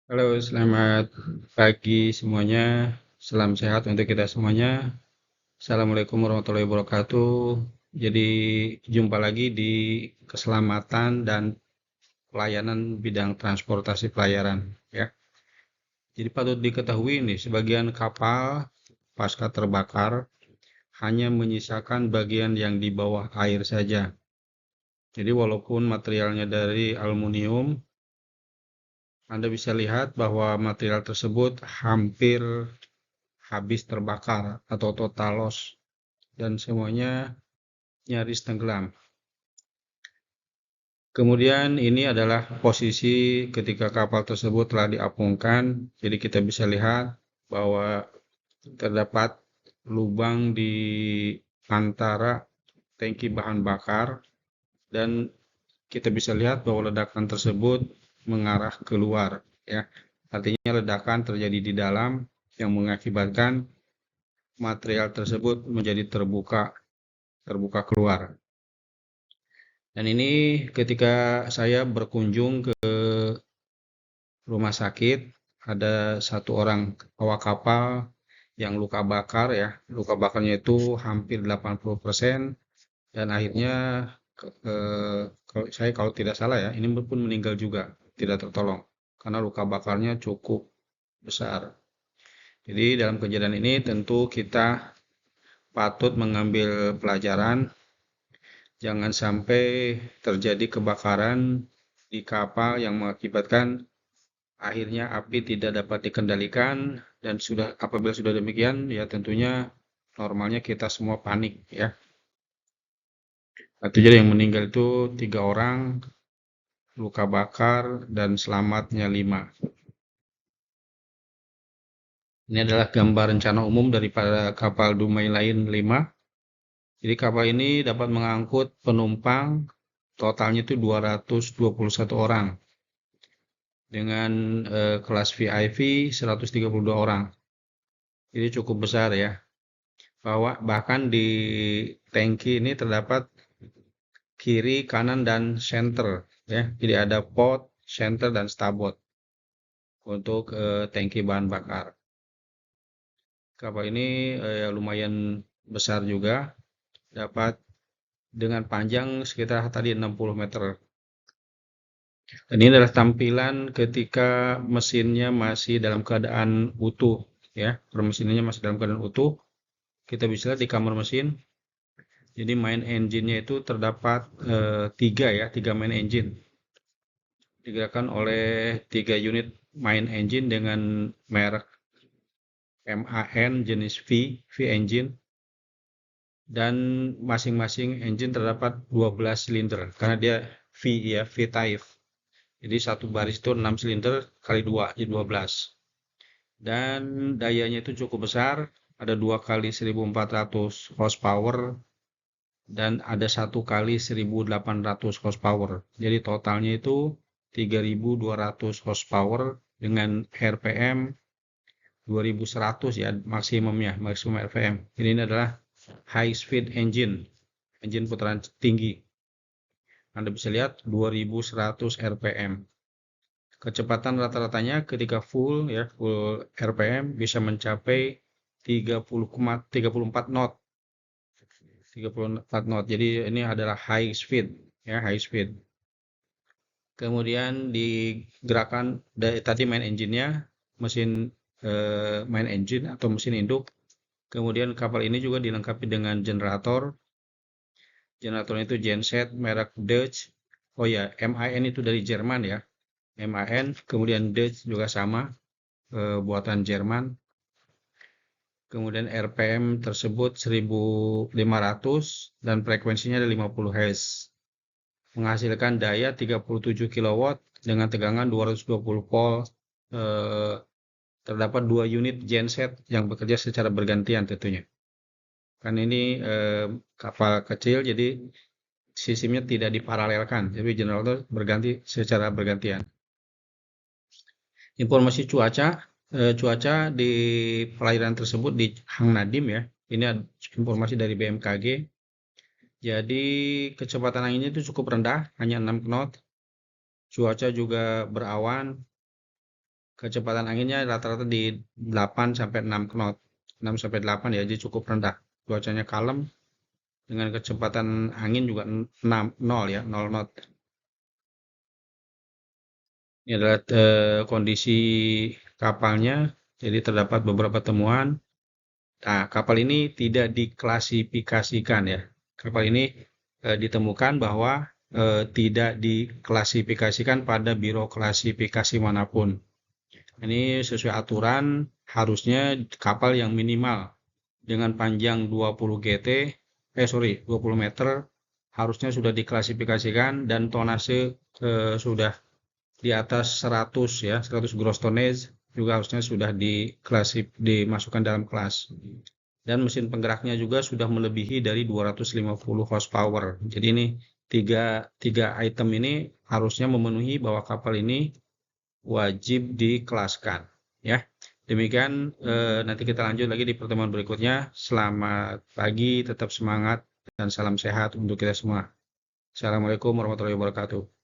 Halo, selamat pagi semuanya. Salam sehat untuk kita semuanya. Assalamualaikum warahmatullahi wabarakatuh. Jadi, jumpa lagi di keselamatan dan pelayanan bidang transportasi pelayaran, ya. Jadi patut diketahui nih, sebagian kapal pasca terbakar hanya menyisakan bagian yang di bawah air saja. Jadi walaupun materialnya dari aluminium, Anda bisa lihat bahwa material tersebut hampir habis terbakar atau total loss dan semuanya nyaris tenggelam. Kemudian ini adalah posisi ketika kapal tersebut telah diapungkan. Jadi kita bisa lihat bahwa terdapat lubang di antara tangki bahan bakar dan kita bisa lihat bahwa ledakan tersebut mengarah keluar, ya. Artinya ledakan terjadi di dalam yang mengakibatkan material tersebut menjadi terbuka keluar. Dan ini ketika saya berkunjung ke rumah sakit, ada satu orang awak kapal yang luka bakar, ya. Luka bakarnya itu hampir 80% dan akhirnya kalau tidak salah, ya, ini pun meninggal juga, tidak tertolong karena luka bakarnya cukup besar. Jadi dalam kejadian ini tentu kita patut mengambil pelajaran. Jangan sampai terjadi kebakaran di kapal yang mengakibatkan akhirnya api tidak dapat dikendalikan dan apabila sudah demikian, ya tentunya normalnya kita semua panik, ya. Jadi yang meninggal itu 3 orang, luka bakar dan selamatnya 5. Ini adalah gambar rencana umum daripada kapal Dumai Lain 5. Jadi kapal ini dapat mengangkut penumpang totalnya itu 221 orang. Dengan kelas VIP 132 orang. Jadi cukup besar, ya. Bahkan di tangki ini terdapat kiri, kanan, dan center, ya. Jadi ada port, center, dan starboard untuk tangki bahan bakar. Kapal ini lumayan besar juga, dapat dengan panjang sekitar tadi 60 meter. Dan ini adalah tampilan ketika mesinnya masih dalam keadaan utuh, ya. Mesinnya masih dalam keadaan utuh. Kita bisa lihat di kamar mesin. Jadi main engine-nya itu terdapat 3, ya, 3 main engine. Digerakkan oleh 3 unit main engine dengan merek MAN jenis V engine. Dan masing-masing engine terdapat 12 silinder karena dia V, ya, V type. Jadi satu baris itu 6 silinder kali 2, jadi 12. Dan dayanya itu cukup besar, ada 2 kali 1400 horsepower dan ada 1 kali 1800 horsepower. Jadi totalnya itu 3200 horsepower dengan RPM 2100, ya, maksimum RPM. Ini adalah high speed engine putaran tinggi. Anda bisa lihat 2100 RPM. Kecepatan rata-ratanya ketika full RPM bisa mencapai 34 knot. 34 knot. Jadi ini adalah high speed, ya, high speed. Kemudian digerakkan dari tadi main engine-nya, mesin main engine atau mesin induk. Kemudian kapal ini juga dilengkapi dengan generator. Generatornya itu genset merek Dutch. Oh ya, MAN itu dari Jerman, ya. MAN, kemudian Dutch juga sama, buatan Jerman. Kemudian RPM tersebut 1500 dan frekuensinya ada 50 Hz. Menghasilkan daya 37 kW dengan tegangan 220 volt. Terdapat 2 unit genset yang bekerja secara bergantian tentunya. Kan ini kapal kecil, jadi sistemnya tidak diparalelkan, jadi generator berganti secara bergantian. Informasi cuaca di perairan tersebut di Hang Nadim, ya. Ini informasi dari BMKG. Jadi kecepatan anginnya itu cukup rendah, hanya 6 knot. Cuaca juga berawan. kecepatan anginnya rata-rata di 8 sampai 6 knot. 6 sampai 8 ya, jadi cukup rendah. Cuacanya kalem dengan kecepatan angin juga 6 0 ya, 0 knot. Ini adalah kondisi kapalnya. Jadi terdapat beberapa temuan. Nah, kapal ini tidak diklasifikasikan ya. Kapal ini ditemukan bahwa tidak diklasifikasikan pada biro klasifikasi manapun. Ini sesuai aturan, harusnya kapal yang minimal dengan panjang 20 GT, 20 meter, harusnya sudah diklasifikasikan dan tonase sudah di atas 100 ya, 100 gross tonnage juga harusnya sudah dimasukkan dalam kelas. Dan mesin penggeraknya juga sudah melebihi dari 250 horsepower. Jadi ini tiga item ini harusnya memenuhi bahwa kapal ini wajib dikelaskan ya. Demikian nanti kita lanjut lagi di pertemuan berikutnya. Selamat pagi, tetap semangat dan salam sehat untuk kita semua. Assalamualaikum warahmatullahi wabarakatuh.